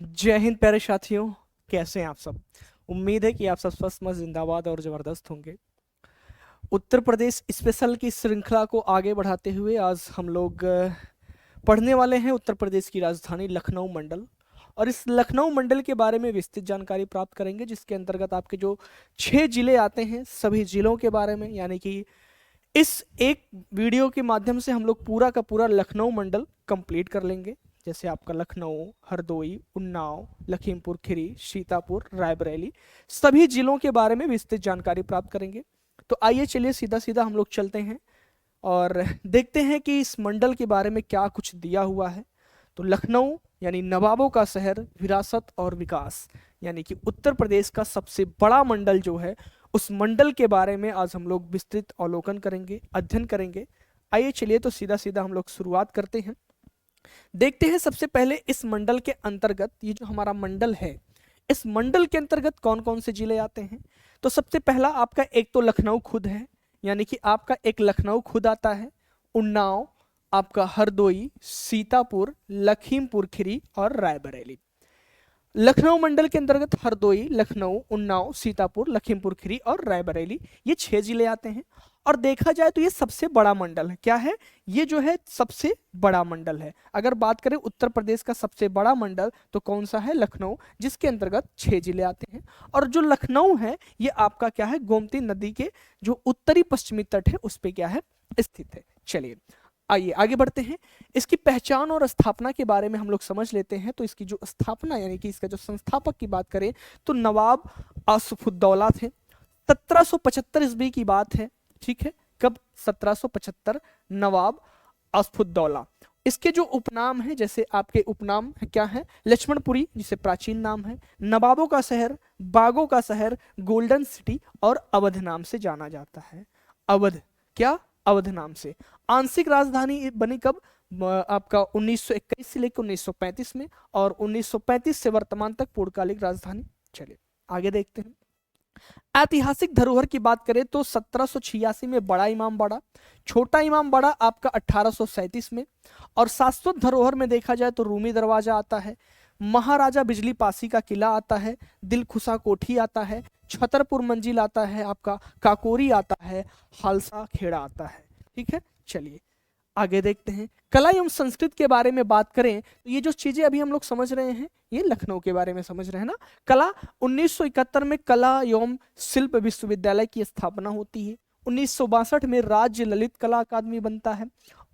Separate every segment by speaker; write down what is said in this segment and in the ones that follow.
Speaker 1: जय हिंद प्यारे साथियों। कैसे हैं आप सब? उम्मीद है कि आप सब स्वस्थ मस्त जिंदाबाद और जबरदस्त होंगे। उत्तर प्रदेश स्पेशल की श्रृंखला को आगे बढ़ाते हुए आज हम लोग पढ़ने वाले हैं उत्तर प्रदेश की राजधानी लखनऊ मंडल। और इस लखनऊ मंडल के बारे में विस्तृत जानकारी प्राप्त करेंगे, जिसके अंतर्गत आपके जो 6 जिले आते हैं सभी जिलों के बारे में, यानी कि इस एक वीडियो के माध्यम से हम लोग पूरा का पूरा लखनऊ मंडल कंप्लीट कर लेंगे। जैसे आपका लखनऊ, हरदोई, उन्नाव, लखीमपुर खीरी, सीतापुर, रायबरेली, सभी जिलों के बारे में विस्तृत जानकारी प्राप्त करेंगे। तो आइए चलिए सीधा सीधा हम लोग चलते हैं और देखते हैं कि इस मंडल के बारे में क्या कुछ दिया हुआ है। तो लखनऊ यानी नवाबों का शहर, विरासत और विकास, यानी कि उत्तर प्रदेश का सबसे बड़ा मंडल जो है, उस मंडल के बारे में आज हम लोग विस्तृत अवलोकन करेंगे, अध्ययन करेंगे। आइए चलिए तो सीधा सीधा हम लोग शुरुआत करते हैं। देखते हैं सबसे पहले इस मंडल के अंतर्गत, ये जो हमारा मंडल है, इस मंडल के अंतर्गत कौन कौन से जिले आते हैं। तो सबसे पहला आपका एक तो लखनऊ खुद है, यानी कि आपका एक लखनऊ खुद आता है, उन्नाव, आपका हरदोई, सीतापुर, लखीमपुर खीरी और रायबरेली। लखनऊ मंडल के अंतर्गत हरदोई, लखनऊ, उन्नाव, सीतापुर, लखीमपुर खीरी और रायबरेली, ये 6 जिले आते हैं। और देखा जाए तो ये सबसे बड़ा मंडल है। क्या है? ये जो है सबसे बड़ा मंडल है। अगर बात करें उत्तर प्रदेश का सबसे बड़ा मंडल तो कौन सा है? लखनऊ, जिसके अंतर्गत 6 जिले आते हैं। और जो लखनऊ है ये आपका क्या है? गोमती नदी के जो उत्तरी पश्चिमी तट है उस पे क्या है? स्थित है। चलिए आइए आगे बढ़ते हैं। इसकी पहचान और स्थापना के बारे में हम लोग समझ लेते हैं। तो इसकी जो स्थापना यानी कि इसका जो संस्थापक की बात करें तो नवाब आसफुद्दौला थे। 1775 ईस्वी की बात है। ठीक है, कब? 1775, नवाब आसफुद्दौला। इसके जो उपनाम है, जैसे आपके उपनाम है, क्या है? लक्ष्मणपुरी, जिसे प्राचीन नाम है, नवाबों का शहर, बागों का शहर, गोल्डन सिटी और अवध नाम से जाना जाता है। अवध, क्या? अवध नाम से। आंशिक राजधानी बनी कब? आपका 1921 से लेकर 1935 में, और 1935 से वर्तमान तक पूर्णकालिक राजधानी। चलिए आगे देखते हैं। ऐतिहासिक धरोहर की बात करें तो 1786 में बड़ा इमाम बाड़ा, छोटा इमाम बाड़ा आपका 1837 में। और शाश्वत धरोहर में देखा जाए तो रूमी दरवाजा आता है, महाराजा बिजली पासी का किला आता है, दिलखुशा कोठी आता है, छतरपुर मंजिल आता है, आपका काकोरी आता है, हालसा खेड़ा आता है। ठीक है, चलिए आगे देखते हैं। कला एवं संस्कृत के बारे में बात करें तो ये जो चीजें अभी हम लोग समझ रहे हैं ये लखनऊ के बारे में समझ रहे हैं ना। कला 1971 में कला एवं शिल्प विश्वविद्यालय की स्थापना होती है। 1962 में राज्य ललित कला अकादमी बनता है।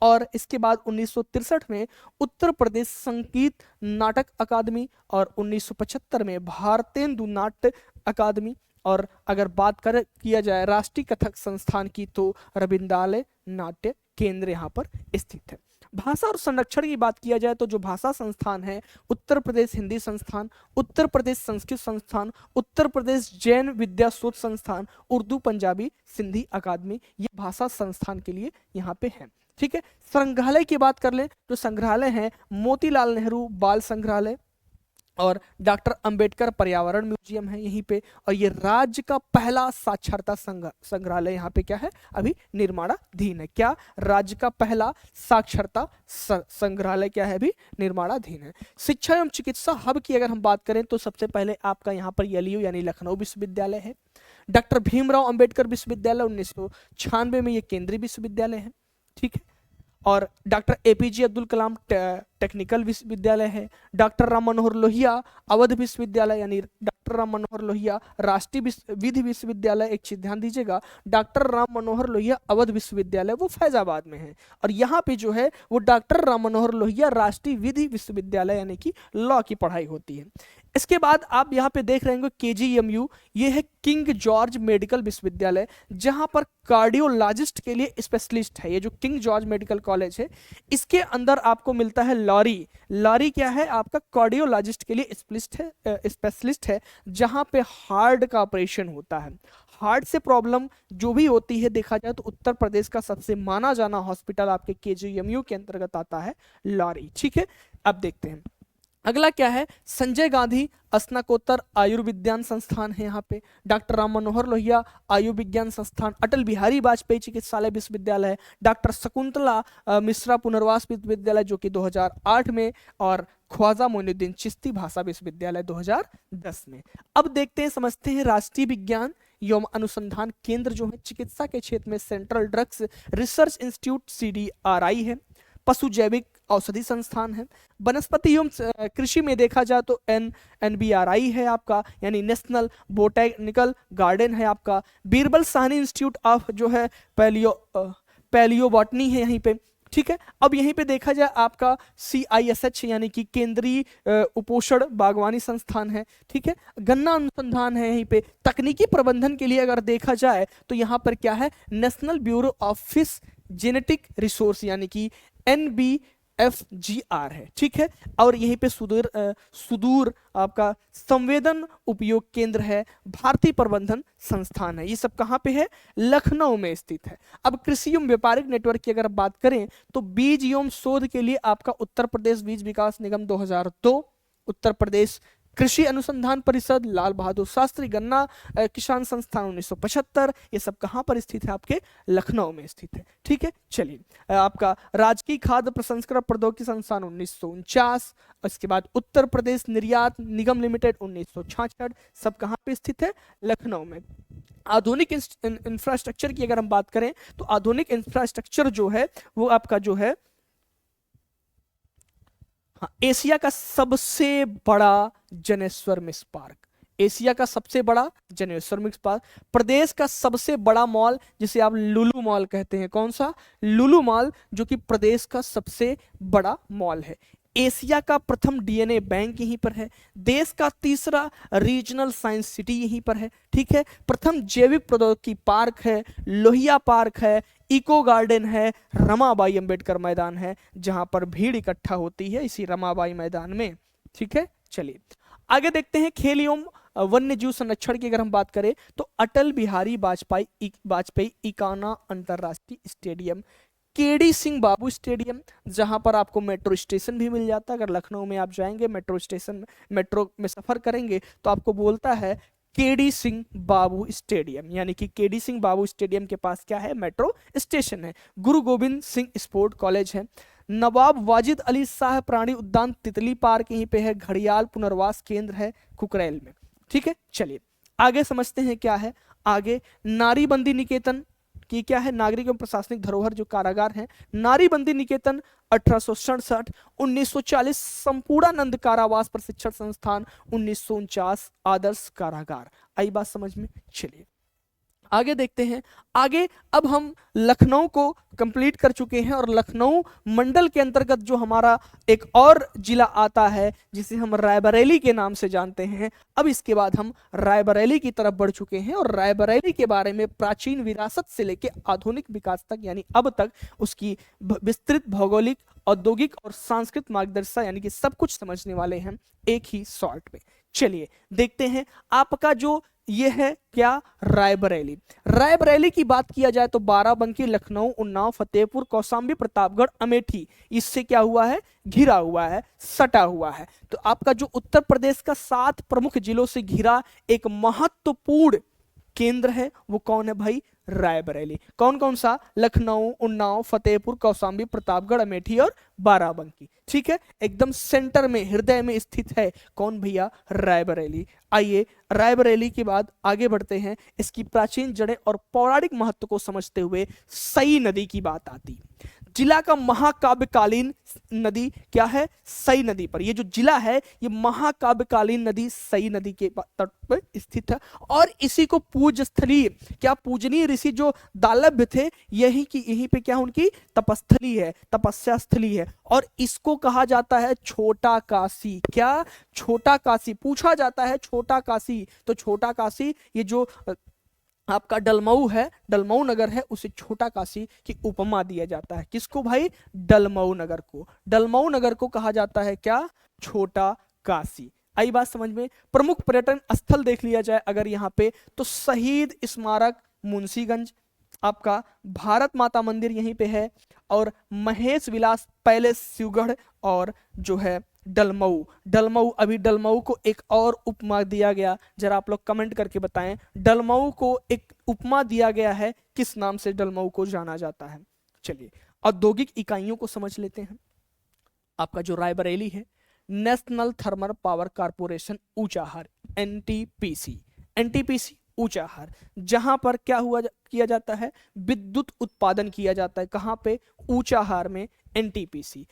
Speaker 1: और इसके बाद 1963 में उत्तर प्रदेश संगीत नाटक अकादमी, और 1975 में भारतेंदु नाट्य अकादमी। और अगर बात किया जाए राष्ट्रीय कथक संस्थान की तो रविंद्रालय नाट्य केंद्र यहाँ पर स्थित है। भाषा और संरक्षण की बात किया जाए तो जो भाषा संस्थान है, उत्तर प्रदेश हिंदी संस्थान, उत्तर प्रदेश संस्कृत संस्थान, उत्तर प्रदेश जैन विद्या शोध संस्थान, उर्दू पंजाबी सिंधी अकादमी, ये भाषा संस्थान के लिए यहाँ पे है। ठीक है, संग्रहालय की बात कर लें तो संग्रहालय है मोतीलाल नेहरू बाल संग्रहालय, और डॉक्टर अंबेडकर पर्यावरण म्यूजियम है यहीं पे। और ये राज्य का पहला साक्षरता संग्रहालय यहाँ पे क्या है? अभी निर्माणाधीन है। क्या? राज्य का पहला साक्षरता संग्रहालय क्या है? अभी निर्माणाधीन है। शिक्षा एवं चिकित्सा हब की अगर हम बात करें तो सबसे पहले आपका यहाँ पर एलयू यानी लखनऊ विश्वविद्यालय है। डॉक्टर भीमराव अंबेडकर विश्वविद्यालय 1996 में ये केंद्रीय विश्वविद्यालय है। ठीक है, और doctor APJ Abdul Kalam technical विश्वविद्यालय है। डॉक्टर राम मनोहर लोहिया अवध विश्वविद्यालय यानी डॉक्टर राम मनोहर लोहिया राष्ट्रीय विधि विश्वविद्यालय, एक चीज ध्यान दीजिएगा, डॉक्टर राम मनोहर लोहिया अवध विश्वविद्यालय वो फैजाबाद में है, और यहाँ पे जो है वो डॉक्टर राम मनोहर लोहिया राष्ट्रीय विधि विश्वविद्यालय यानी कि लॉ की पढ़ाई होती है। इसके बाद आप यहाँ पे देख रहे होंगे केजीएमयू, ये है किंग जॉर्ज मेडिकल विश्वविद्यालय, जहां पर कार्डियोलॉजिस्ट के लिए स्पेशलिस्ट है। ये जो किंग जॉर्ज मेडिकल कॉलेज है इसके अंदर आपको मिलता है लॉरी। लॉरी क्या है? आपका कार्डियोलॉजिस्ट के लिए स्पेशलिस्ट है, जहां पे हार्ट का ऑपरेशन होता है। हार्ट से प्रॉब्लम जो भी होती है देखा जाए तो उत्तर प्रदेश का सबसे माना जाना हॉस्पिटल आपके केजीएमयू के अंतर्गत आता है लॉरी। ठीक है, अब देखते हैं अगला क्या है, संजय गांधी स्नाकोत्तर आयुर्विज्ञान संस्थान है यहाँ पे, डॉक्टर राम मनोहर लोहिया आयुर्विज्ञान संस्थान, अटल बिहारी वाजपेयी चिकित्सालय विश्वविद्यालय है, डॉक्टर शकुंतला मिश्रा पुनर्वास विश्वविद्यालय जो कि 2008 में, और ख्वाजा मोइनुद्दीन चिश्ती भाषा विश्वविद्यालय 2010 में। अब देखते हैं, समझते हैं राष्ट्रीय विज्ञान एवं अनुसंधान केंद्र जो है चिकित्सा के क्षेत्र में central drugs research institute CDRI है, पशु जैविक औषधि संस्थान है, वनस्पति एवं कृषि में देखा जाए तो NBRI है आपका, यानी नेशनल बोटेनिकल गार्डन है आपका, बीरबल साहनी इंस्टीट्यूट ऑफ जो है पैलियोबॉटनी है यहीं पे, ठीक है। अब यहीं पे देखा जाए आपका CISH यानी कि केंद्रीय उपोषण बागवानी संस्थान है, ठीक है। गन्ना अनुसंधान है यहीं पे, तकनीकी प्रबंधन के लिए अगर देखा जाए तो यहाँ पर क्या है, national bureau of fish genetic resource यानी कि NBFGR है, ठीक है। और यहीं पे सुदूर आपका संवेदन उपयोग केंद्र है, भारतीय प्रबंधन संस्थान है। ये सब कहाँ पे है, लखनऊ में स्थित है। अब कृषि एवं व्यापारिक नेटवर्क की अगर बात करें तो बीज एवं शोध के लिए आपका उत्तर प्रदेश बीज विकास निगम 2002, उत्तर प्रदेश कृषि अनुसंधान परिषद, लाल बहादुर शास्त्री गन्ना किसान संस्थान 1975, ये सब कहाँ पर स्थित है, आपके लखनऊ में स्थित है, ठीक है। चलिए, आपका राजकीय खाद्य प्रसंस्करण प्रौद्योगिकी संस्थान 1949, इसके बाद उत्तर प्रदेश निर्यात निगम लिमिटेड 1966, सब कहाँ पे स्थित है, लखनऊ में। आधुनिक इंफ्रास्ट्रक्चर की अगर हम बात करें तो आधुनिक इंफ्रास्ट्रक्चर जो है वो आपका जो है, हाँ, एशिया का सबसे बड़ा जनेश्वर मिश्र पार्क, एशिया का सबसे बड़ा जनेश्वर मिश्र पार्क, प्रदेश का सबसे बड़ा मॉल जिसे आप लुलु मॉल कहते हैं, कौन सा, लुलु मॉल, जो कि प्रदेश का सबसे बड़ा मॉल है। एशिया का प्रथम DNA बैंक यहीं पर है, देश का तीसरा रीजनल साइंस सिटी यहीं पर है, ठीक है। प्रथम जैविक प्रौद्योगिकी पार्क है, लोहिया पार्क है, इको गार्डन है, रमाबाई अंबेडकर मैदान है जहां पर भीड़ इकट्ठा होती है इसी रमाबाई मैदान में, ठीक है। चलिए आगे देखते हैं, खेल एवं वन्य जीव संरक्षण की अगर हम बात करें तो अटल बिहारी वाजपेयी इकाना अंतरराष्ट्रीय स्टेडियम, KD सिंह बाबू स्टेडियम, जहां पर आपको मेट्रो स्टेशन भी मिल जाता है। अगर लखनऊ में आप जाएंगे मेट्रो स्टेशन, मेट्रो में सफर करेंगे तो आपको बोलता है KD सिंह बाबू स्टेडियम, यानी कि KD सिंह बाबू स्टेडियम के पास क्या है, मेट्रो स्टेशन है। गुरु गोविंद सिंह स्पोर्ट कॉलेज है, नवाब वाजिद अली शाह प्राणी उद्यान तितली पार्क यहीं पे है, घड़ियाल पुनर्वास केंद्र है कुकरेल में, ठीक है। चलिए आगे समझते हैं क्या है, आगे नारी बंदी निकेतन की क्या है, नागरिक एवं प्रशासनिक धरोहर जो कारागार है, नारी बंदी निकेतन 1867, 1940 संपूर्णानंद कारावास प्रशिक्षण संस्थान, 1949 आदर्श कारागार। आई बात समझ में, चलिए आगे देखते हैं। आगे अब हम लखनऊ को कंप्लीट कर चुके हैं और लखनऊ मंडल के अंतर्गत जो हमारा एक और जिला आता है जिसे हम रायबरेली के नाम से जानते हैं, अब इसके बाद हम रायबरेली की तरफ बढ़ चुके हैं और रायबरेली के बारे में प्राचीन विरासत से लेकर आधुनिक विकास तक यानी अब तक उसकी विस्तृत भौगोलिक, औद्योगिक और सांस्कृतिक मार्गदर्शिता यानी कि सब कुछ समझने वाले हैं एक ही शॉर्ट में। चलिए देखते हैं आपका जो ये है क्या, रायबरेली। रायबरेली की बात किया जाए तो बाराबंकी, लखनऊ, उन्नाव, फतेहपुर, कौशाम्बी, प्रतापगढ़, अमेठी इससे क्या हुआ है, घिरा हुआ है, सटा हुआ है। तो आपका जो उत्तर प्रदेश का 7 प्रमुख जिलों से घिरा एक महत्वपूर्ण केंद्र है वो कौन है भाई, रायबरेली। कौन कौन सा, लखनऊ, उन्नाव, फतेहपुर, कौशाम्बी, प्रतापगढ़, अमेठी और बाराबंकी, ठीक है। एकदम सेंटर में, हृदय में स्थित है कौन भैया, रायबरेली। आइए रायबरेली के बाद आगे बढ़ते हैं, इसकी प्राचीन जड़ें और पौराणिक महत्व को समझते हुए सई नदी की बात आती। जिला का महाकाव्यकालीन नदी क्या है, सई नदी पर। ये जो जिला है ये महाकाव्यकालीन नदी सई नदी के तट पर स्थित है और इसी को पूज्य स्थली, क्या पूजनीय ऋषि जो दालभ्य थे यहीं पे क्या उनकी तपस्थली है, तपस्या स्थली है और इसको कहा जाता है छोटा काशी। क्या, छोटा काशी। पूछा जाता है छोटा काशी, तो छोटा काशी ये जो आपका डलमऊ है, डलमऊ नगर है, उसे छोटा काशी की उपमा दिया जाता है। किसको भाई, डलमऊ नगर को। डलमऊ नगर को कहा जाता है क्या, छोटा काशी। आई बात समझ में। प्रमुख पर्यटन स्थल देख लिया जाए अगर यहाँ पे तो शहीद स्मारक मुंशीगंज, आपका भारत माता मंदिर यहीं पे है और महेश विलास पैलेस शिवगढ़ और जो है डलमऊ। डलमऊ, अभी डलमऊ को एक और उपमा दिया गया, जरा आप लोग कमेंट करके बताएं डलमऊ को एक उपमा दिया गया है, किस नाम से डलमऊ को जाना जाता है। चलिए औद्योगिक इकाइयों को समझ लेते हैं। आपका जो रायबरेली है, national thermal power corporation Unchahar, NTPC. NTPC Unchahar, जहां पर क्या किया जाता है, विद्युत उत्पादन किया जाता है। कहां पे? ऊंचाहार में NTPC.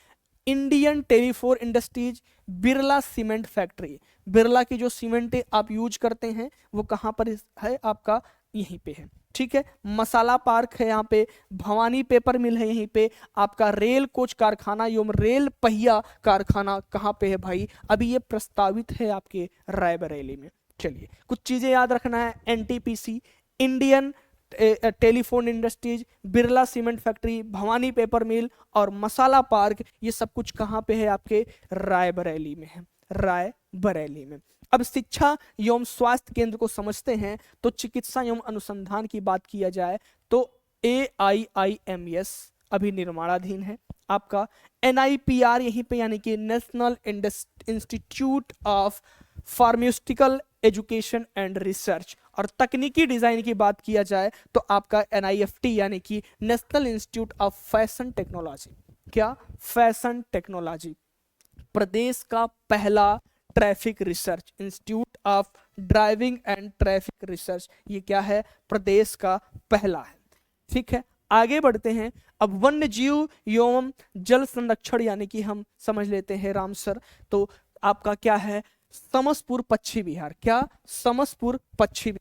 Speaker 1: Indian Telephone Industries, Birla cement factory. Birla की जो सीमेंट आप यूज करते हैं वो कहां पर है? आपका यहीं पे है, ठीक है। मसाला पार्क है यहाँ पे, भवानी पेपर मिल है यहीं पे। आपका रेल कोच कारखाना एवं रेल पहिया कारखाना कहाँ पे है भाई? अभी ये प्रस्तावित है आपके रायबरेली में। चलिए कुछ चीजें याद रखना है। NTPC, Indian Telephone Industries, Birla cement factory, Bhavani paper mill और मसाला पार्क, ये सब कुछ कहाँ पे है? आपके रायबरेली में है, रायबरेली में। अब शिक्षा एवं स्वास्थ्य केंद्र को समझते हैं तो चिकित्सा एवं अनुसंधान की बात किया जाए तो AIIMS अभी निर्माणाधीन है। आपका NIPR यहीं पे, यानी कि national institute of pharmaceutical education and research. और तकनीकी डिजाइन की बात किया जाए तो आपका NIFT यानी कि national institute of fashion technology. क्या? Fashion technology. प्रदेश का पहला traffic research institute of driving and traffic research, ये क्या है? प्रदेश का पहला है, ठीक है। आगे बढ़ते हैं। अब वन्य जीव एवं जल संरक्षण यानी कि हम समझ लेते हैं रामसर। तो आपका क्या है? समसपुर पश्चिम बिहार। क्या? समसपुर पश्चिम,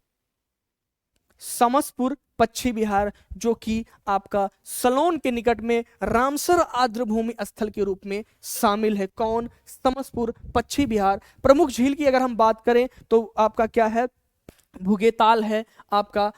Speaker 1: समसपुर पश्चिम बिहार, जो कि आपका सलोन के निकट में रामसर आर्द्रभूमि स्थल के रूप में शामिल है। कौन? समसपुर पश्चिम बिहार। प्रमुख झील की अगर हम बात करें तो आपका क्या है? भुगेताल है आपका,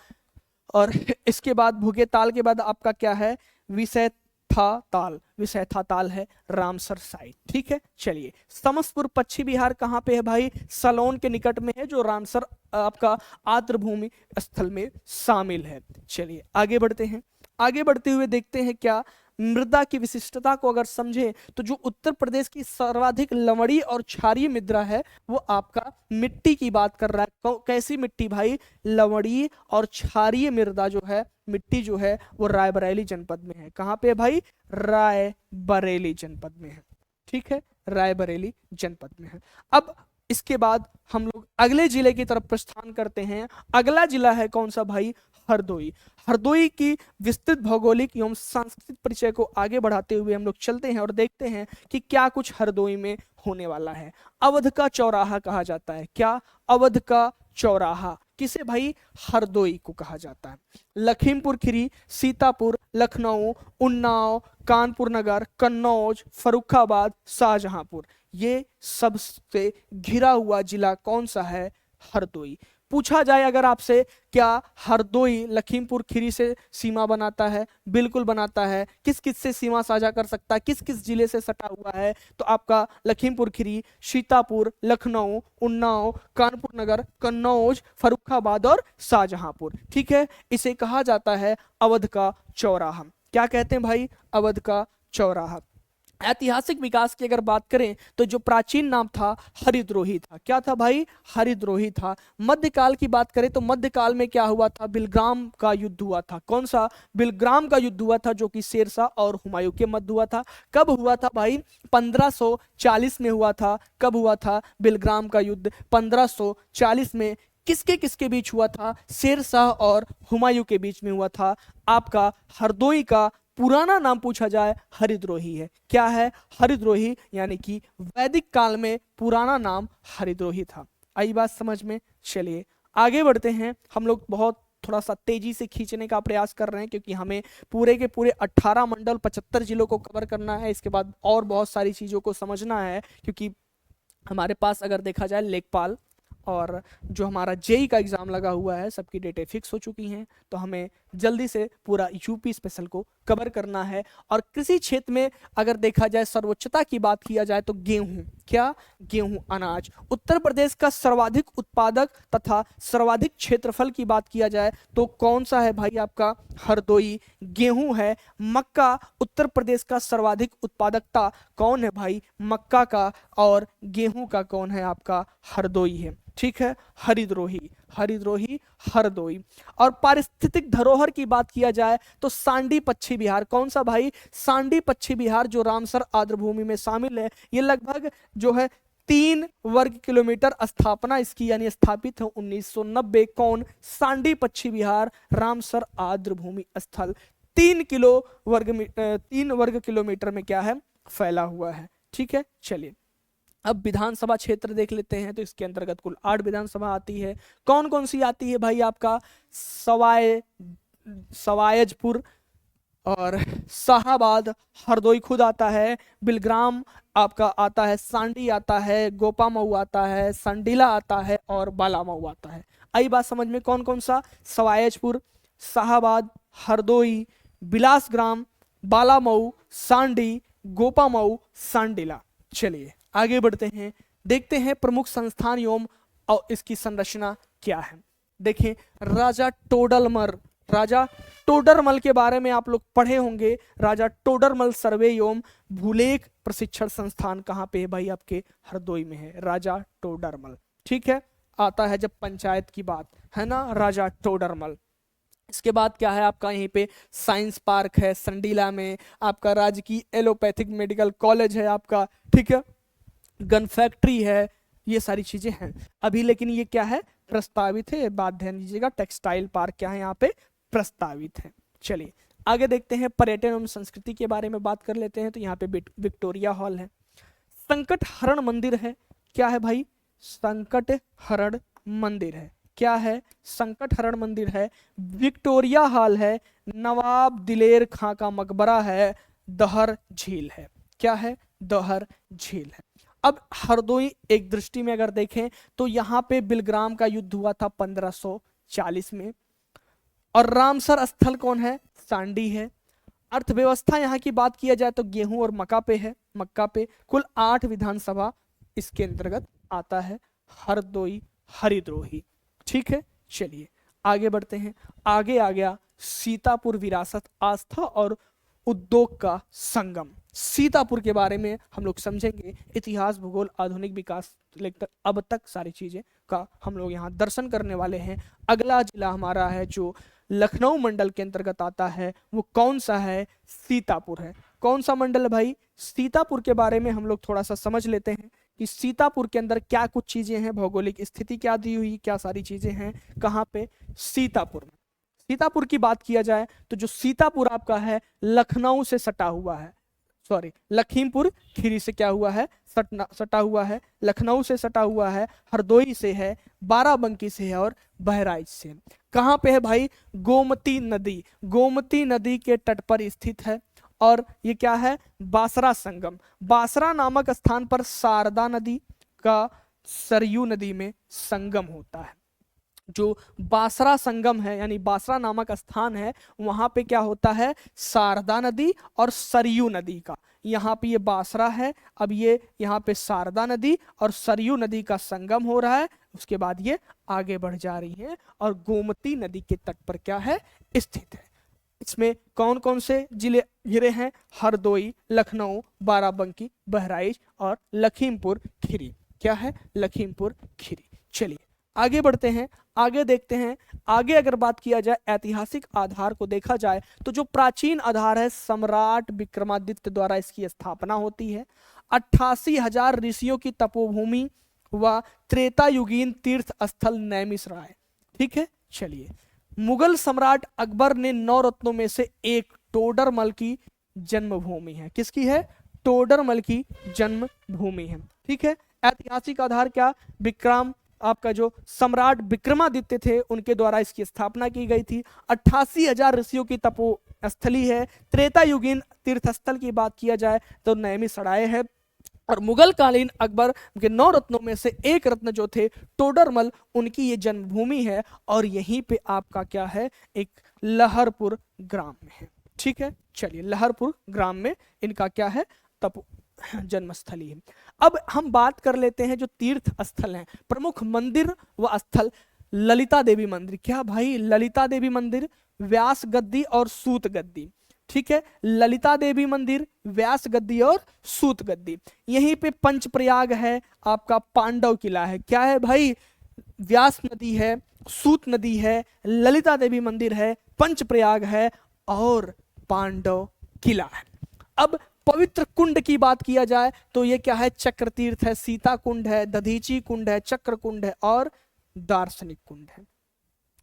Speaker 1: और इसके बाद भुगेताल के बाद आपका क्या है? विषैथा ताल। विषैथा ताल है रामसर साइड, ठीक है। चलिए समसपुर पश्चिम बिहार कहाँ पे है भाई? सलोन के निकट में है, जो रामसर आपका आर्द्रभूमि स्थल में शामिल है। चलिए आगे बढ़ते हैं। आगे बढ़ते हुए देखते हैं क्या मृदा की विशिष्टता को अगर समझें तो जो उत्तर प्रदेश की सर्वाधिक लवणीय और क्षारीय मृदा है वो आपका मिट्टी की बात कर रहा है। कैसी मिट्टी भाई? लवणीय और क्षारीय मृदा जो है, मिट्टी जो है वो रायबरेली जनपद में है। कहाँ पे है भाई? रायबरेली जनपद में है, ठीक है, रायबरेली जनपद में है। अब इसके बाद हम लोग अगले जिले की तरफ प्रस्थान करते हैं। अगला जिला है कौन सा भाई? हरदोई। हरदोई की विस्तृत भौगोलिक एवं सांस्कृतिक परिचय को आगे बढ़ाते हुए हम लोग चलते हैं और देखते हैं कि क्या कुछ हरदोई में होने वाला है। अवध का चौराहा कहा जाता है। क्या? अवध का चौराहा किसे भाई? हरदोई को कहा जाता है। लखीमपुर खीरी, सीतापुर, लखनऊ, उन्नाव, कानपुर नगर, कन्नौज, फर्रुखाबाद, शाहजहांपुर, ये सबसे घिरा हुआ जिला कौन सा है? हरदोई। पूछा जाए अगर आपसे, क्या हरदोई लखीमपुर खीरी से सीमा बनाता है? बिल्कुल बनाता है। किस किस से सीमा साझा कर सकता है? किस किस जिले से सटा हुआ है? तो आपका लखीमपुर खीरी, सीतापुर, लखनऊ, उन्नाव, कानपुर नगर, कन्नौज, फर्रुखाबाद और शाहजहांपुर, ठीक है। इसे कहा जाता है अवध का चौराहा। क्या कहते हैं भाई? अवध का चौराहा। ऐतिहासिक विकास की अगर बात करें तो जो प्राचीन नाम था हरिद्रोही था। क्या था भाई? हरिद्रोही था। मध्यकाल की बात करें तो मध्यकाल में क्या हुआ था? बिलग्राम का युद्ध हुआ था। कौन सा? बिलग्राम का युद्ध हुआ था, जो कि शेरशाह और हुमायूं के मध्य हुआ था। कब हुआ था भाई? 1540 में हुआ था। कब हुआ था बिलग्राम का युद्ध? 1540 में। किसके किसके बीच हुआ था? शेरशाह और हुमायूं के बीच में हुआ था। आपका हरदोई का पुराना नाम पूछा जाए, हरिद्रोही है। क्या है? हरिद्रोही, यानी कि वैदिक काल में पुराना नाम हरिद्रोही था। आई बात समझ में? चलिए आगे बढ़ते हैं। हम लोग बहुत थोड़ा सा तेजी से खींचने का प्रयास कर रहे हैं क्योंकि हमें पूरे के पूरे 18 मंडल 75 जिलों को कवर करना है। इसके बाद और बहुत सारी चीज़ों को समझना है, क्योंकि हमारे पास अगर देखा जाए लेखपाल और जो हमारा जेई का एग्ज़ाम लगा हुआ है, सबकी डेटें फिक्स हो चुकी हैं, तो हमें जल्दी से पूरा यूपी स्पेशल को कवर करना है। और कृषि क्षेत्र में अगर देखा जाए, सर्वोच्चता की बात किया जाए तो गेहूं, क्या, गेहूं अनाज। उत्तर प्रदेश का सर्वाधिक उत्पादक तथा सर्वाधिक क्षेत्रफल की बात किया जाए तो कौन सा है भाई, आपका हरदोई गेहूं है। मक्का, उत्तर प्रदेश का सर्वाधिक उत्पादकता कौन है भाई, मक्का का, और गेहूं का कौन है, आपका हरदोई है। ठीक है, हरिद्रोही, हरिद्रोही, हरदोई। और पारिस्थितिक धरोहर की बात किया जाए तो सांडी पश्चिमी बिहार, कौन सा भाई, सांडी पश्चिमी बिहार, जो रामसर आर्द्रभूमि में शामिल है। ये लगभग जो है 3 वर्ग किलोमीटर स्थापना इसकी यानी स्थापित है 1990। कौन, सांडी पश्चिमी बिहार, रामसर आर्द्रभूमि स्थल 3 वर्ग किलोमीटर में क्या है, फैला हुआ है। ठीक है, चलिए अब विधानसभा क्षेत्र देख लेते हैं। तो इसके अंतर्गत कुल 8 विधानसभा आती है। कौन कौन सी आती है भाई, आपका सवायजपुर और शाहाबाद, हरदोई खुद आता है, बिलग्राम आपका आता है, सांडी आता है, गोपामऊ आता है, संडीला आता है और बालामऊ आता है। आई बात समझ में, कौन कौन सा, सवायजपुर, शाहाबाद, हरदोई, बिलासग्राम, बालामऊ, सांडी, गोपामऊ, सांडीला। चलिए आगे बढ़ते हैं, देखते हैं प्रमुख संस्थान एवं और इसकी संरचना क्या है। देखें, राजा टोडरमल के बारे में आप लोग पढ़े होंगे। राजा टोडरमल सर्वे एवं भूलेख प्रशिक्षण संस्थान कहाँ पे है भाई, आपके हरदोई में है, राजा टोडरमल। ठीक है, आता है जब पंचायत की बात है ना, राजा टोडरमल। इसके बाद क्या है आपका, यहीं पे साइंस पार्क है संडीला में, आपका राजकीय एलोपैथिक मेडिकल कॉलेज है आपका। ठीक है, गन फैक्ट्री है, ये सारी चीजें हैं अभी, लेकिन ये क्या है, प्रस्तावित है, ये बात ध्यान दीजिएगा। टेक्सटाइल पार्क क्या है, यहाँ पे प्रस्तावित है। चलिए आगे देखते हैं, पर्यटन एवं संस्कृति के बारे में बात कर लेते हैं। तो यहाँ पे विक्टोरिया हॉल है, संकट हरण मंदिर है, क्या है भाई, संकट हरण मंदिर है, क्या है, संकट हरण मंदिर है, विक्टोरिया हॉल है, नवाब दिलेर खां का मकबरा है, दहर झील है, क्या है, दहर झील है। अब हरदोई एक दृष्टि में अगर देखें तो यहाँ पे बिलग्राम का युद्ध हुआ था 1540 में, और रामसर स्थल कौन है, सांडी है। अर्थव्यवस्था यहाँ की बात किया जाए तो गेहूं और मक्का पे है, मक्का पे। कुल 8 विधानसभा इसके अंतर्गत आता है, हरदोई, हरिद्रोही। ठीक है, चलिए आगे बढ़ते हैं। आगे आ गया सीतापुर, विरासत, आस्था और उद्योग का संगम। सीतापुर के बारे में हम लोग समझेंगे, इतिहास, भूगोल, आधुनिक विकास लेकर अब तक सारी चीजें का हम लोग यहाँ दर्शन करने वाले हैं। अगला जिला हमारा है जो लखनऊ मंडल के अंतर्गत आता है, वो कौन सा है, सीतापुर है। कौन सा मंडल है भाई, सीतापुर के बारे में हम लोग थोड़ा सा समझ लेते हैं कि सीतापुर के अंदर क्या कुछ चीजें हैं, भौगोलिक स्थिति क्या दी हुई, क्या सारी चीजें हैं, कहाँ पे, सीतापुर में। सीतापुर की बात किया जाए तो जो सीतापुर आपका है लखनऊ से सटा हुआ है, सॉरी लखीमपुर खीरी से क्या हुआ है, सटा हुआ है, लखनऊ से सटा हुआ है, हरदोई से है, बाराबंकी से है और बहराइच से। कहाँ पे है भाई, गोमती नदी, गोमती नदी के तट पर स्थित है। और ये क्या है, बासरा संगम, बासरा नामक स्थान पर शारदा नदी का सरयू नदी में संगम होता है। जो बासरा संगम है यानी बासरा नामक स्थान है, वहां पे क्या होता है, शारदा नदी और सरयू नदी का, यहाँ पे ये बासरा है, अब ये यहाँ पे शारदा नदी और सरयू नदी का संगम हो रहा है। उसके बाद ये आगे बढ़ जा रही है और गोमती नदी के तट पर क्या है, स्थित है। इसमें कौन कौन से जिले घिरे हैं, हरदोई, लखनऊ, बाराबंकी, बहराइच और लखीमपुर खीरी, क्या है, लखीमपुर खीरी। चलिए आगे बढ़ते हैं, आगे देखते हैं। आगे अगर बात किया जाए ऐतिहासिक आधार को देखा जाए तो जो प्राचीन आधार है, सम्राट विक्रमादित्य द्वारा इसकी स्थापना होती है। 88,000 ऋषियों की तपोभूमि व त्रेतायुगीन तीर्थ स्थल नैमिषारण्य। ठीक है, चलिए मुगल सम्राट अकबर ने 9 रत्नों में से एक टोडरमल की जन्मभूमि है, किसकी है, टोडरमल की जन्मभूमि है। ठीक है, ऐतिहासिक आधार क्या, विक्रम आपका जो सम्राट विक्रमादित्य थे उनके द्वारा इसकी स्थापना की गई थी। 88,000 ऋषियों की तपो स्थली है। त्रेतायुगीन तीर्थस्थल की बात किया जाए तो नैमिषारण्य है। और मुगल कालीन अकबर के 9 रत्नों में से एक रत्न जो थे टोडरमल, उनकी ये जन्मभूमि है। और यहीं पे आपका क्या है, एक लहरपुर ग्राम में है। ठीक है, चलिए लहरपुर ग्राम में इनका क्या है, तप जन्मस्थली है। अब हम बात कर लेते हैं जो तीर्थ स्थल हैं, प्रमुख मंदिर व स्थल। ललिता देवी मंदिर, क्या भाई, ललिता देवी मंदिर, व्यास गद्दी और सूत गद्दी। ठीक है, ललिता देवी मंदिर, व्यास गद्दी और सूत गद्दी। यहीं पे पंचप्रयाग है, आपका पांडव किला है। क्या है भाई, व्यास नदी है, सूत नदी है, ललिता देवी मंदिर है, पंचप्रयाग है और पांडव किला है। अब पवित्र कुंड की बात किया जाए तो ये क्या है, चक्र तीर्थ है, सीता कुंड है, दधीची कुंड है, चक्र कुंड है और दार्शनिक कुंड है।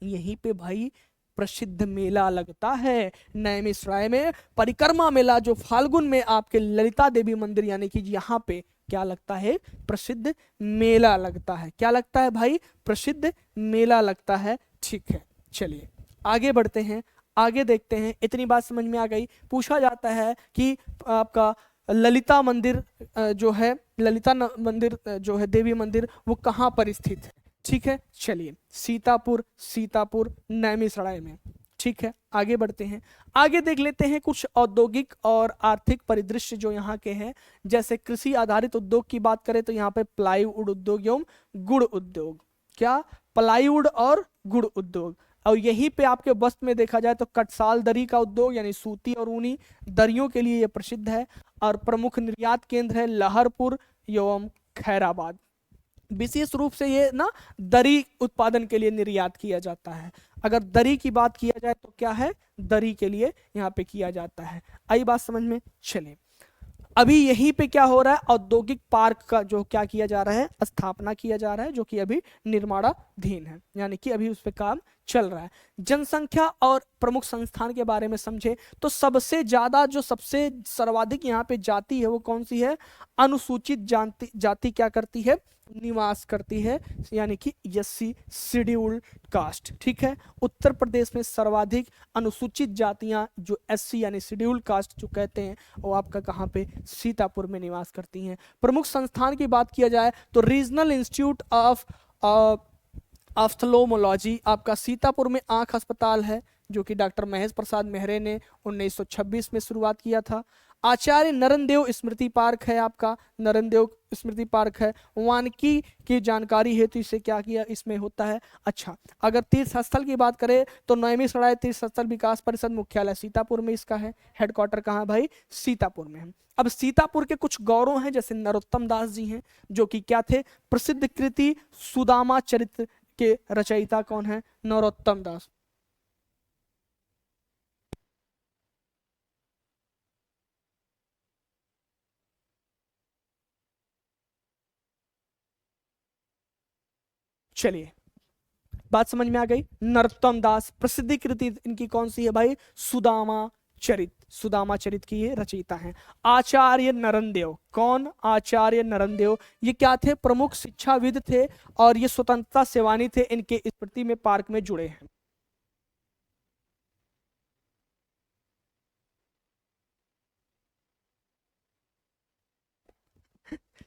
Speaker 1: यहीं पे भाई प्रसिद्ध मेला लगता है नैमिषारण्य में, परिक्रमा मेला, जो फाल्गुन में आपके ललिता देवी मंदिर यानी कि यहाँ पे क्या लगता है, प्रसिद्ध मेला लगता है। क्या लगता है भाई, प्रसिद्ध मेला लगता है। ठीक है, चलिए आगे बढ़ते हैं, आगे देखते हैं। इतनी बात समझ में आ गई। पूछा जाता है कि आपका ललिता मंदिर जो है, ललिता मंदिर जो है, देवी मंदिर, वो कहाँ पर स्थित है। ठीक है, चलिए सीतापुर, सीतापुर नैमिषारण्य में। ठीक है, आगे बढ़ते हैं, आगे देख लेते हैं कुछ औद्योगिक और आर्थिक परिदृश्य जो यहाँ के हैं। जैसे कृषि आधारित उद्योग की बात करें तो यहाँ पे प्लाईवुड उद्योग एवं गुड़ उद्योग। क्या, प्लाईवुड और गुड़ उद्योग। और यहीं पे आपके वस्त्र में देखा जाए तो कटसाल दरी का उद्योग, यानी सूती और ऊनी दरियों के लिए यह प्रसिद्ध है। और प्रमुख निर्यात केंद्र है लहरपुर एवं खैराबाद। विशेष रूप से ये ना दरी उत्पादन के लिए निर्यात किया जाता है। अगर दरी की बात किया जाए तो क्या है, दरी के लिए यहाँ पे किया जाता है। आई बात समझ में, चले अभी यहीं पे क्या हो रहा है, औद्योगिक पार्क का जो क्या किया जा रहा है, स्थापना किया जा रहा है, जो कि अभी निर्माणाधीन है, यानी कि अभी उस पर काम चल रहा है। जनसंख्या और प्रमुख संस्थान के बारे में समझे तो सबसे ज्यादा जो सबसे सर्वाधिक यहाँ पे जाति है वो कौन सी है, अनुसूचित जाति, जाति क्या करती है, निवास करती है, यानी कि एससी शेड्यूल्ड कास्ट। ठीक है, उत्तर प्रदेश में सर्वाधिक अनुसूचित जातियां जो एससी यानी शेड्यूल्ड कास्ट जो कहते हैं वो आपका कहाँ पे, सीतापुर में निवास करती हैं। प्रमुख संस्थान की बात किया जाए तो रीजनल इंस्टीट्यूट ऑफ ऑफ्थल्मोलॉजी आपका सीतापुर में आंख अस्पताल है, जो कि डॉक्टर महेश प्रसाद मेहरे ने 1926 में शुरुआत किया था। आचार्य नरेंद्र देव स्मृति पार्क है, आपका नरेंद्र देव स्मृति पार्क है। वानिकी की जानकारी हेतु इसे क्या किया इसमें होता है। अच्छा, अगर तीर्थ स्थल की बात करें तो नैमिषारण्य तीर्थ स्थल विकास परिषद मुख्यालय सीतापुर में इसका है, हेडक्वार्टर कहाँ भाई, सीतापुर में है। अब सीतापुर के कुछ गौरव हैं, जैसे नरोत्तम दास जी हैं, जो कि क्या थे, प्रसिद्ध कृति सुदामा चरित्र के रचयिता कौन है, नरोत्तम दास। चलिए बात समझ में आ गई। नरोत्तम दास, प्रसिद्ध कृति इनकी कौन सी है भाई, सुदामा चरित, सुदामा चरित की ये रचयिता हैं। आचार्य नरेंद्र, कौन, आचार्य नरेंद्र, ये क्या थे, प्रमुख शिक्षाविद थे और ये स्वतंत्रता सेनानी थे, इनके स्मृति में पार्क में जुड़े हैं।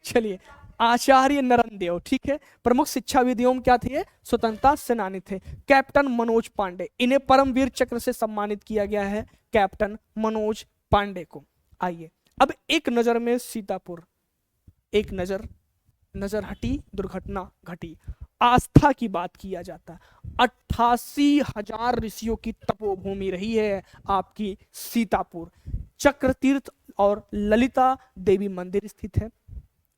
Speaker 1: चलिए, आचार्य नरेंद्र, ठीक है, प्रमुख शिक्षाविदियों में क्या थे, स्वतंत्रता सेनानी थे। कैप्टन मनोज पांडे, इन्हें परमवीर चक्र से सम्मानित किया गया है, कैप्टन मनोज पांडे को। आइए अब एक नजर में सीतापुर, एक नजर, नजर हटी दुर्घटना घटी। आस्था की बात किया जाता है, 88,000 ऋषियों की तपोभूमि रही है आपकी सीतापुर। चक्र तीर्थ और ललिता देवी मंदिर स्थित है।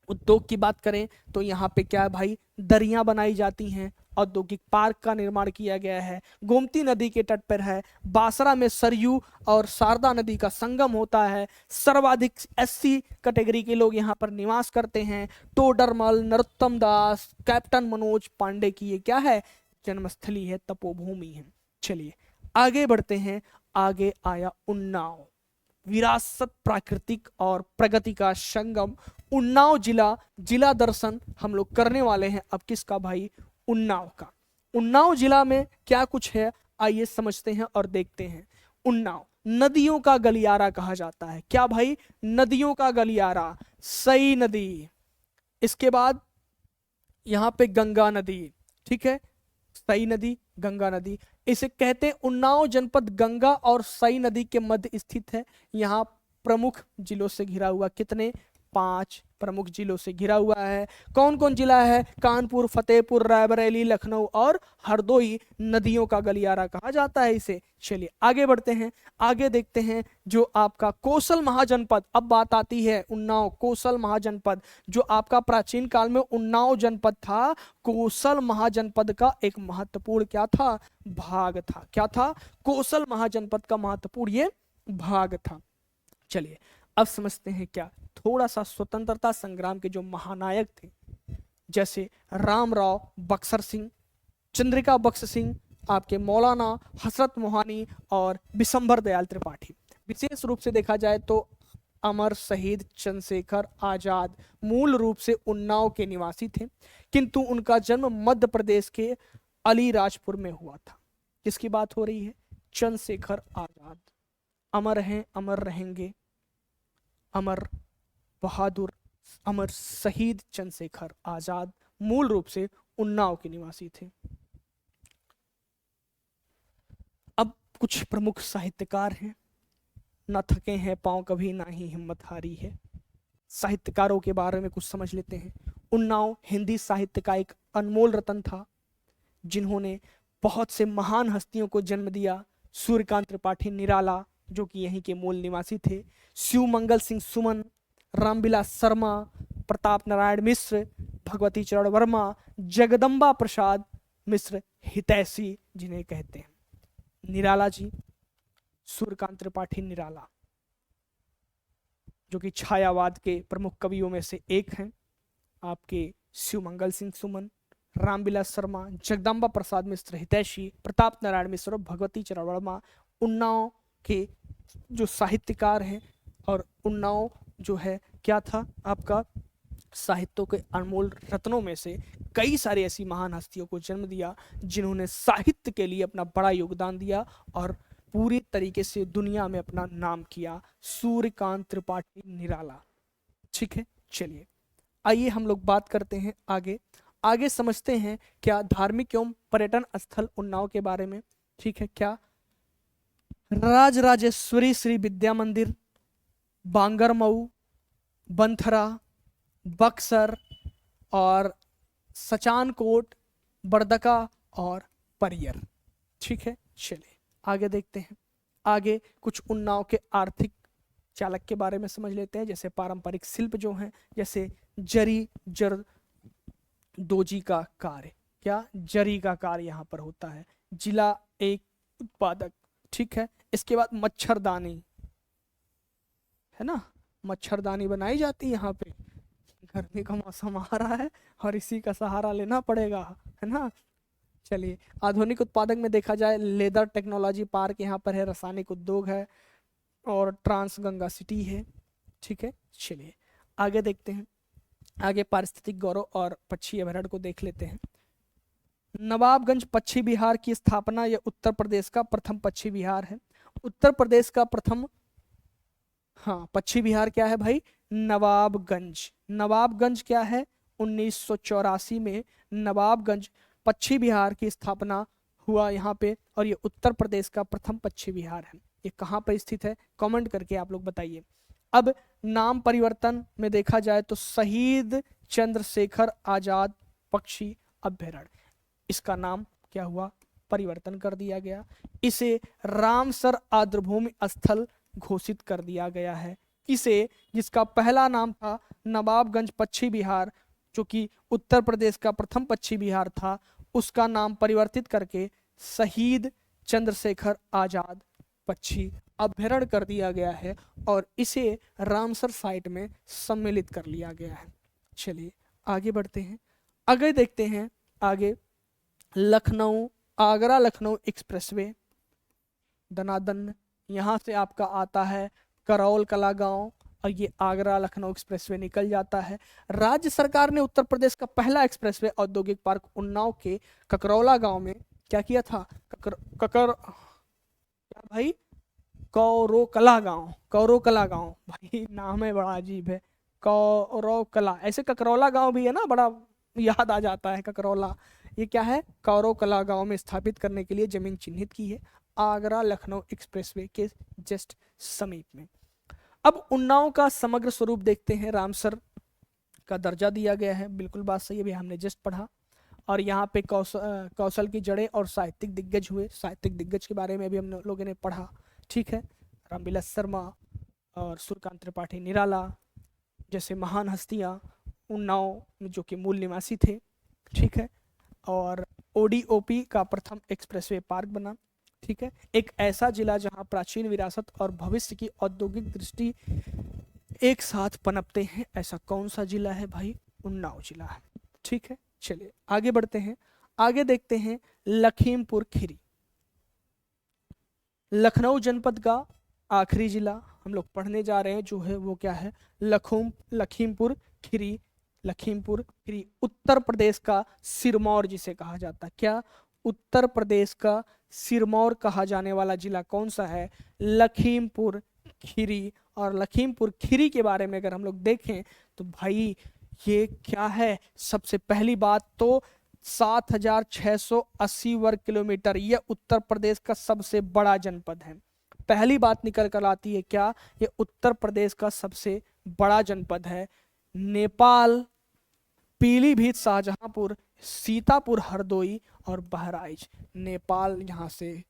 Speaker 1: उद्योग की बात करें तो यहाँ पे क्या है भाई, दरियां बनाई जाती हैं, औद्योगिक पार्क का निर्माण किया गया है, गोमती नदी के तट पर है, बासरा में सरयू और शारदा नदी का संगम होता है, सर्वाधिक एससी कैटेगरी के लोग यहाँ पर निवास करते हैं। टोडरमल, नरोत्तम दास, कैप्टन मनोज पांडे की ये क्या है, जन्मस्थली है, तपोभूमि है। चलिए आगे बढ़ते हैं, आगे आया उन्नाव, विरासत, प्राकृतिक और प्रगति का संगम। उन्नाव जिला, जिला दर्शन हम लोग करने वाले हैं अब किसका भाई, उन्नाव का। उन्नाव जिला में क्या कुछ है आइए समझते हैं और देखते हैं। उन्नाव नदियों का गलियारा कहा जाता है, क्या भाई, नदियों का गलियारा, सई नदी, इसके बाद यहाँ पे गंगा नदी, ठीक है, सई नदी, गंगा नदी। इसे कहते हैं उन्नाव जनपद गंगा और सई नदी के मध्य स्थित है। यहाँ प्रमुख जिलों से घिरा हुआ, कितने, 5 प्रमुख जिलों से घिरा हुआ है। कौन कौन जिला है? कानपुर, फतेहपुर, रायबरेली, लखनऊ और हरदोई। नदियों का गलियारा कहा जाता है इसे। चलिए आगे बढ़ते हैं, आगे देखते हैं जो आपका कोसल महाजनपद। अब बात आती है उन्नाव कोसल महाजनपद, जो आपका प्राचीन काल में उन्नाव जनपद था। कोसल महाजनपद का एक महत्वपूर्ण क्या था? भाग था। क्या था? कोसल महाजनपद का महत्वपूर्ण ये भाग था। चलिए अब समझते हैं क्या, थोड़ा सा स्वतंत्रता संग्राम के जो महानायक थे, जैसे रामराव बक्सर सिंह, चंद्रिका बख्श सिंह, आपके मौलाना हसरत मोहानी और बिशंबर दयाल त्रिपाठी। विशेष रूप से देखा जाए तो अमर शहीद चंद्रशेखर आजाद मूल रूप से उन्नाव के निवासी थे, किंतु उनका जन्म मध्य प्रदेश के अलीराजपुर में हुआ था। किसकी बात हो रही है? चंद्रशेखर आजाद। अमर हैं, अमर रहेंगे, अमर बहादुर, अमर शहीद चंद्रशेखर आजाद मूल रूप से उन्नाव के निवासी थे। अब कुछ प्रमुख साहित्यकार हैं। न थके हैं पांव कभी, ना ही हिम्मत हारी है। साहित्यकारों के बारे में कुछ समझ लेते हैं। उन्नाव हिंदी साहित्य का एक अनमोल रत्न था, जिन्होंने बहुत से महान हस्तियों को जन्म दिया। सूर्यकांत त्रिपाठी निराला, जो कि यहीं के मूल निवासी थे, शिवमंगल सिंह सुमन, रामविलास शर्मा, प्रताप नारायण मिश्र, भगवती चरण वर्मा, जगदम्बा प्रसाद मिश्र हितैषी जिन्हें कहते हैं। निराला जी, सूर्यकांत त्रिपाठी निराला, जो कि छायावाद के प्रमुख कवियों में से एक हैं। आपके शिवमंगल सिंह सुमन, रामविलास शर्मा, जगदम्बा प्रसाद मिश्र हितैषी, प्रताप नारायण मिश्र और भगवती चरण वर्मा उन्नाव के जो साहित्यकार हैं। और उन्नाव जो है क्या था? आपका साहित्यों के अनमोल रत्नों में से कई सारी ऐसी महान हस्तियों को जन्म दिया, जिन्होंने साहित्य के लिए अपना बड़ा योगदान दिया और पूरी तरीके से दुनिया में अपना नाम किया। सूर्यकांत त्रिपाठी निराला। ठीक है, चलिए आइए हम लोग बात करते हैं आगे। आगे समझते हैं क्या धार्मिक एवं पर्यटन स्थल उन्नाव के बारे में। ठीक है, क्या? राजराजेश्वरी श्री विद्या मंदिर, बांगरमऊ, बंथरा, बक्सर और सचानकोट, बरदका और परियर। ठीक है, चलिए आगे देखते हैं। आगे कुछ उन्नाव के आर्थिक चालक के बारे में समझ लेते हैं। जैसे पारंपरिक शिल्प जो हैं, जैसे जरी जरदोजी का कार्य। क्या? जरी का कार्य यहाँ पर होता है। जिला एक उत्पादक। ठीक है, इसके बाद मच्छरदानी है ना, मच्छरदानी बनाई जाती है यहाँ पे। गर्मी का मौसम आ रहा है और इसी का सहारा लेना पड़ेगा, है ना। चलिए आधुनिक उत्पादक में देखा जाए, लेदर टेक्नोलॉजी पार्क यहाँ पर है, रासायनिक उद्योग है और ट्रांस गंगा सिटी है। ठीक है, चलिए आगे देखते हैं। आगे पारिस्थितिक गौरव और पक्षी अभयारण्य को देख लेते हैं। नवाबगंज पक्षी विहार की स्थापना, यह उत्तर प्रदेश का प्रथम पक्षी विहार है। उत्तर प्रदेश का प्रथम, हाँ, पक्षी विहार क्या है भाई? नवाबगंज। नवाबगंज क्या है? 1984 में नवाबगंज पक्षी विहार की स्थापना हुआ यहाँ पे, और ये उत्तर प्रदेश का प्रथम पक्षी विहार है। ये कहाँ पर स्थित है? कमेंट करके आप लोग बताइए। अब नाम परिवर्तन में देखा जाए तो शहीद चंद्रशेखर आजाद पक्षी अभ्यारण्य, इसका नाम क्या हुआ? परिवर्तन कर दिया गया। इसे रामसर आर्द्रभूमि स्थल घोषित कर दिया गया है। इसे, जिसका पहला नाम था नवाबगंज पक्षी विहार, जो कि उत्तर प्रदेश का प्रथम पक्षी विहार था, उसका नाम परिवर्तित करके शहीद चंद्रशेखर आजाद पक्षी अभ्यारण्य कर दिया गया है और इसे रामसर साइट में सम्मिलित कर लिया गया है। चलिए आगे बढ़ते हैं। आगे देखते हैं। आगे लखनऊ, आगरा लखनऊ एक्सप्रेसवे, दनादन, यहाँ से आपका आता है करौल कला गांव और ये आगरा लखनऊ एक्सप्रेसवे निकल जाता है। राज्य सरकार ने उत्तर प्रदेश का पहला एक्सप्रेसवे औद्योगिक पार्क उन्नाव के ककरौला गांव में क्या किया था? क्या भाई? कौरोकला गांव। कौरोकला गांव, भाई नाम है बड़ा अजीब है, कौरोकला। ऐसे ककरौला गांव भी है ना, बड़ा याद आ जाता है ककरौला। ये क्या है, कौरव कला गांव में स्थापित करने के लिए जमीन चिन्हित की है, आगरा लखनऊ एक्सप्रेसवे के जस्ट समीप में। अब उन्नाव का समग्र स्वरूप देखते हैं। रामसर का दर्जा दिया गया है, बिल्कुल बात सही है, अभी हमने जस्ट पढ़ा। और यहाँ पे कौशल की जड़ें और साहित्यिक दिग्गज हुए। साहित्यिक दिग्गज के बारे में भी हम लोगों ने पढ़ा, ठीक है। रामविलास शर्मा और सूर्यकांत त्रिपाठी निराला जैसे महान हस्तियाँ उन्नाव में जो कि मूल निवासी थे, ठीक है। और ओडीओपी का प्रथम एक्सप्रेसवे पार्क बना, ठीक है। एक ऐसा जिला जहां प्राचीन विरासत और भविष्य की औद्योगिक दृष्टि एक साथ पनपते हैं, ऐसा कौन सा जिला है भाई, उन्नाव जिला है, ठीक है। चलिए आगे बढ़ते हैं, आगे देखते हैं लखीमपुर खीरी, लखनऊ जनपद का आखिरी जिला हम लोग पढ़ने जा रहे हैं, जो है वो क्या है, लखीमपुर खीरी। लखीमपुर खीरी उत्तर प्रदेश का सिरमौर जिसे कहा जाता है, क्या, उत्तर प्रदेश का सिरमौर कहा जाने वाला जिला कौन सा है, लखीमपुर खीरी। और लखीमपुर खीरी के बारे में अगर हम लोग देखें तो भाई ये क्या है, सबसे पहली बात तो 7,680 वर्ग किलोमीटर, यह उत्तर प्रदेश का सबसे बड़ा जनपद है। पहली बात निकल कर आती है क्या, ये उत्तर प्रदेश का सबसे बड़ा जनपद है। नेपाल, पीलीभीत, शाहजहांपुर, सीतापुर, हरदोई और बहराइच, नेपाल यहाँ से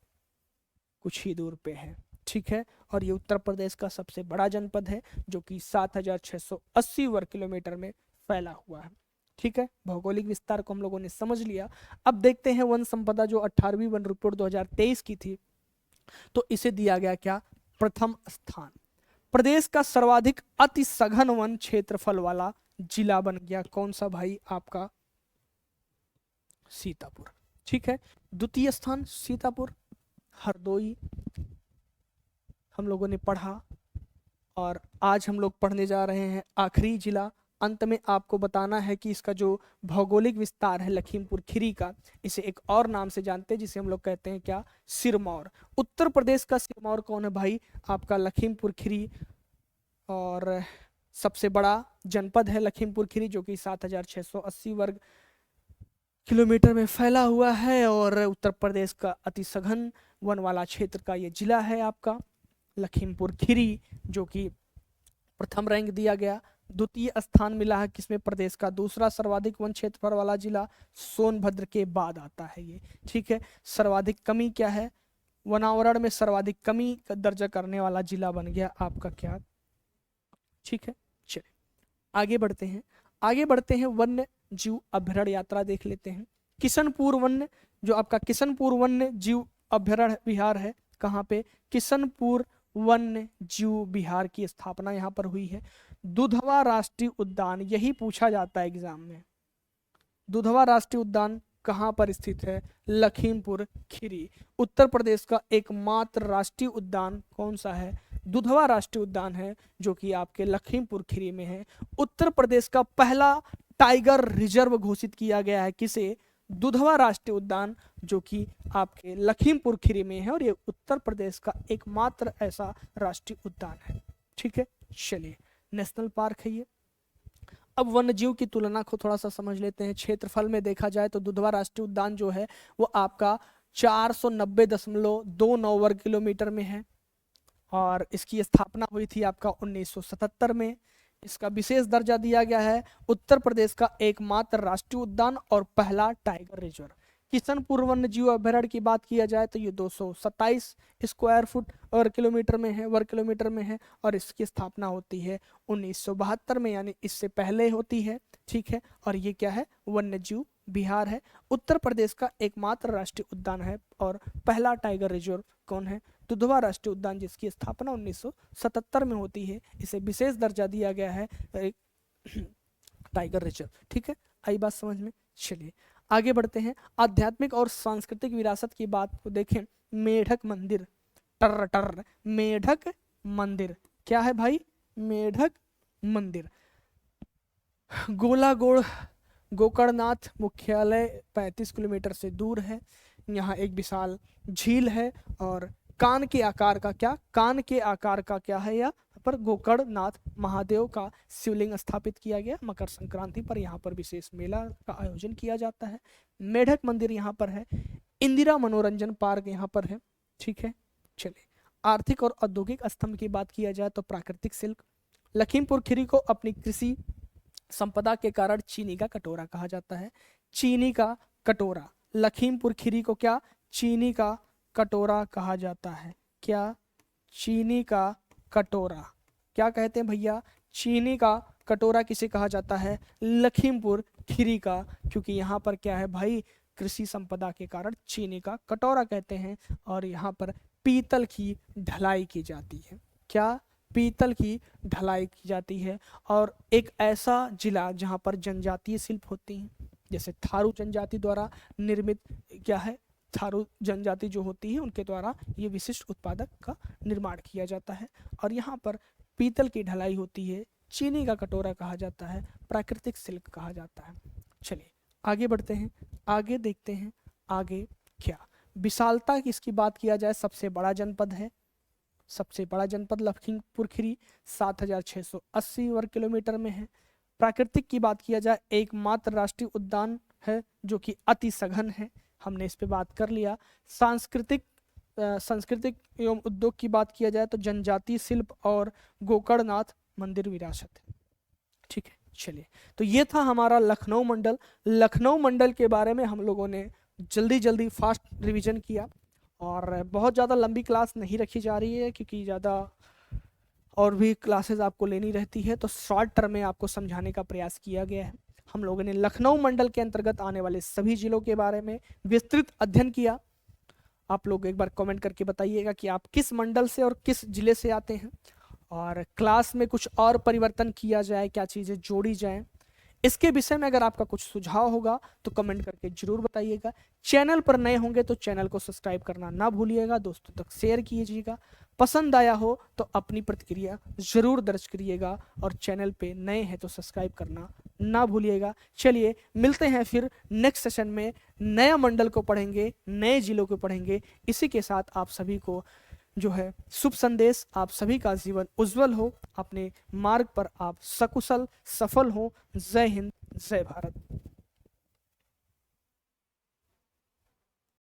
Speaker 1: कुछ ही दूर पे है, ठीक है। और ये उत्तर प्रदेश का सबसे बड़ा जनपद है जो कि 7,680 वर्ग किलोमीटर में फैला हुआ है, ठीक है। भौगोलिक विस्तार को हम लोगों ने समझ लिया। अब देखते हैं वन संपदा, जो 18वीं वन रिपोर्ट 2023 की थी, तो इसे दिया गया क्या, प्रथम स्थान। प्रदेश का सर्वाधिक अति सघन वन क्षेत्रफल वाला जिला बन गया कौन सा भाई, आपका सीतापुर, ठीक है। द्वितीय स्थान सीतापुर, हरदोई हम लोगों ने पढ़ा। और आज हम लोग पढ़ने जा रहे हैं आखिरी जिला। अंत में आपको बताना है कि इसका जो भौगोलिक विस्तार है लखीमपुर खीरी का, इसे एक और नाम से जानते हैं जिसे हम लोग कहते हैं क्या, सिरमौर। उत्तर प्रदेश का सिरमौर कौन है भाई, आपका लखीमपुर खीरी। और सबसे बड़ा जनपद है लखीमपुर खीरी जो कि 7,680 वर्ग किलोमीटर में फैला हुआ है। और उत्तर प्रदेश का अति सघन वन वाला क्षेत्र का ये जिला है आपका लखीमपुर खीरी, जो कि प्रथम रैंक दिया गया। द्वितीय स्थान मिला है किसमें, प्रदेश का दूसरा सर्वाधिक वन क्षेत्रफल वाला जिला सोनभद्र के बाद आता है ये, ठीक है। सर्वाधिक कमी क्या है, वनावरण में सर्वाधिक कमी का दर्जा करने वाला जिला बन गया आपका क्या, ठीक है। चलिए आगे बढ़ते हैं, आगे बढ़ते हैं वन्य जीव अभ्यारण्य यात्रा देख लेते हैं। किशनपुर वन्य, जो आपका किशनपुर वन्य जीव अभ्यारण्य विहार है, कहाँ पे, किशनपुर वन्य जीव विहार की स्थापना यहाँ पर हुई है। दुधवा राष्ट्रीय उद्यान, यही पूछा जाता है एग्जाम में, दुधवा राष्ट्रीय उद्यान कहाँ पर स्थित है, लखीमपुर खीरी। उत्तर प्रदेश का एकमात्र राष्ट्रीय उद्यान कौन सा है, दुधवा राष्ट्रीय उद्यान है, जो कि आपके लखीमपुर खीरी में है। उत्तर प्रदेश का पहला टाइगर रिजर्व घोषित किया गया है किसे, दुधवा राष्ट्रीय उद्यान, जो कि आपके लखीमपुर खीरी में है। और ये उत्तर प्रदेश का एकमात्र ऐसा राष्ट्रीय उद्यान है, ठीक है। चलिए नेशनल पार्क है ये। अब वन्य जीव की तुलना को थोड़ा सा समझ लेते हैं। क्षेत्रफल में देखा जाए तो दुधवा राष्ट्रीय उद्यान जो है वो आपका 490.29 वर्ग किलोमीटर में है। और इसकी स्थापना हुई थी आपका 1977 में। इसका विशेष दर्जा दिया गया है उत्तर प्रदेश का एकमात्र राष्ट्रीय उद्यान और पहला टाइगर रिजर्व। किशनपुर वन्य जीव अभ्यारण्य की बात किया जाए तो ये 227 स्क्वायर फुट और किलोमीटर में है, वर्ग किलोमीटर में है। और इसकी स्थापना होती है 1972 में, यानी इससे पहले होती है, ठीक है। और ये क्या है, वन्य जीव विहार है, उत्तर प्रदेश का एकमात्र राष्ट्रीय उद्यान है। और पहला टाइगर रिजर्व कौन है, दुधवा राष्ट्रीय उद्यान, जिसकी स्थापना 1977 में होती है। इसे विशेष दर्जा दिया गया है टाइगर रिजर्व, ठीक है। आई बात समझ में। चलिए आगे बढ़ते हैं। आध्यात्मिक और सांस्कृतिक विरासत की बात को देखें। मेढक मंदिर, टर टर, मेढक मंदिर क्या है भाई, मेढक मंदिर। गोलागोड़ गोकर्णनाथ मुख्यालय 35 किलोमीटर से दूर है। यहाँ एक विशाल झील है और कान के आकार का क्या, कान के आकार का क्या है, या पर गोकर्णनाथ महादेव का शिवलिंग स्थापित किया गया। मकर संक्रांति पर यहाँ पर विशेष मेला का आयोजन किया जाता है। मेढक मंदिर यहाँ पर है। इंदिरा मनोरंजन पार्क यहाँ पर है। ठीक है, चलिए आर्थिक और औद्योगिक स्तंभ की बात किया जाए तो प्राकृतिक सिल्क। लखीमपुर खीरी को अपनी कृषि संपदा के कारण चीनी का कटोरा कहा जाता है। चीनी का कटोरा, लखीमपुर खीरी को क्या चीनी का कटोरा कहा जाता है? क्या चीनी का कटोरा, क्या कहते हैं भैया? चीनी का कटोरा किसे कहा जाता है? लखीमपुर खीरी का, क्योंकि यहाँ पर क्या है भाई, कृषि संपदा के कारण चीनी का कटोरा कहते हैं। और यहाँ पर पीतल की ढलाई की जाती है। क्या? पीतल की ढलाई की जाती है। और एक ऐसा जिला जहाँ पर जनजातीय शिल्प होती हैं, जैसे थारू जनजाति द्वारा निर्मित क्या है, थारू जनजाति जो होती है उनके द्वारा ये विशिष्ट उत्पादक का निर्माण किया जाता है। और यहाँ पर पीतल की ढलाई होती है, चीनी का कटोरा कहा जाता है, प्राकृतिक सिल्क कहा जाता है। चलिए आगे बढ़ते हैं, आगे देखते हैं आगे क्या विशालता की इसकी बात किया जाए, सबसे बड़ा जनपद है, सबसे बड़ा जनपद लखीमपुर खीरी 7680 वर्ग किलोमीटर में है। प्राकृतिक की बात किया जाए, एकमात्र राष्ट्रीय उद्यान है जो कि अति सघन है, हमने इस पे बात कर लिया। सांस्कृतिक एवं उद्योग की बात किया जाए तो जनजातीय शिल्प और गोकर्णनाथ मंदिर विरासत है। ठीक है, चलिए तो ये था हमारा लखनऊ मंडल। लखनऊ मंडल के बारे में हम लोगों ने जल्दी जल्दी फास्ट रिवीजन किया और बहुत ज़्यादा लंबी क्लास नहीं रखी जा रही है क्योंकि ज़्यादा और भी क्लासेस आपको लेनी रहती है, तो शॉर्ट टर्म में आपको समझाने का प्रयास किया गया है। हम लोगों ने लखनऊ मंडल के अंतर्गत आने वाले सभी जिलों के बारे में विस्तृत अध्ययन किया। आप लोग एक बार कमेंट करके बताइएगा कि आप किस मंडल से और किस जिले से आते हैं, और क्लास में कुछ और परिवर्तन किया जाए, क्या चीज़ें जोड़ी जाएं, इसके विषय में अगर आपका कुछ सुझाव होगा तो कमेंट करके जरूर बताइएगा। चैनल पर नए होंगे तो चैनल को सब्सक्राइब करना ना भूलिएगा, दोस्तों तक शेयर कीजिएगा। पसंद आया हो तो अपनी प्रतिक्रिया जरूर दर्ज करिएगा, और चैनल पे नए हैं तो सब्सक्राइब करना ना भूलिएगा। चलिए मिलते हैं फिर नेक्स्ट सेशन में, नया मंडल को पढ़ेंगे, नए जिलों को पढ़ेंगे। इसी के साथ आप सभी को जो है शुभ संदेश, आप सभी का जीवन उज्जवल हो, अपने मार्ग पर आप सकुशल सफल हो। जय हिंद, जय भारत।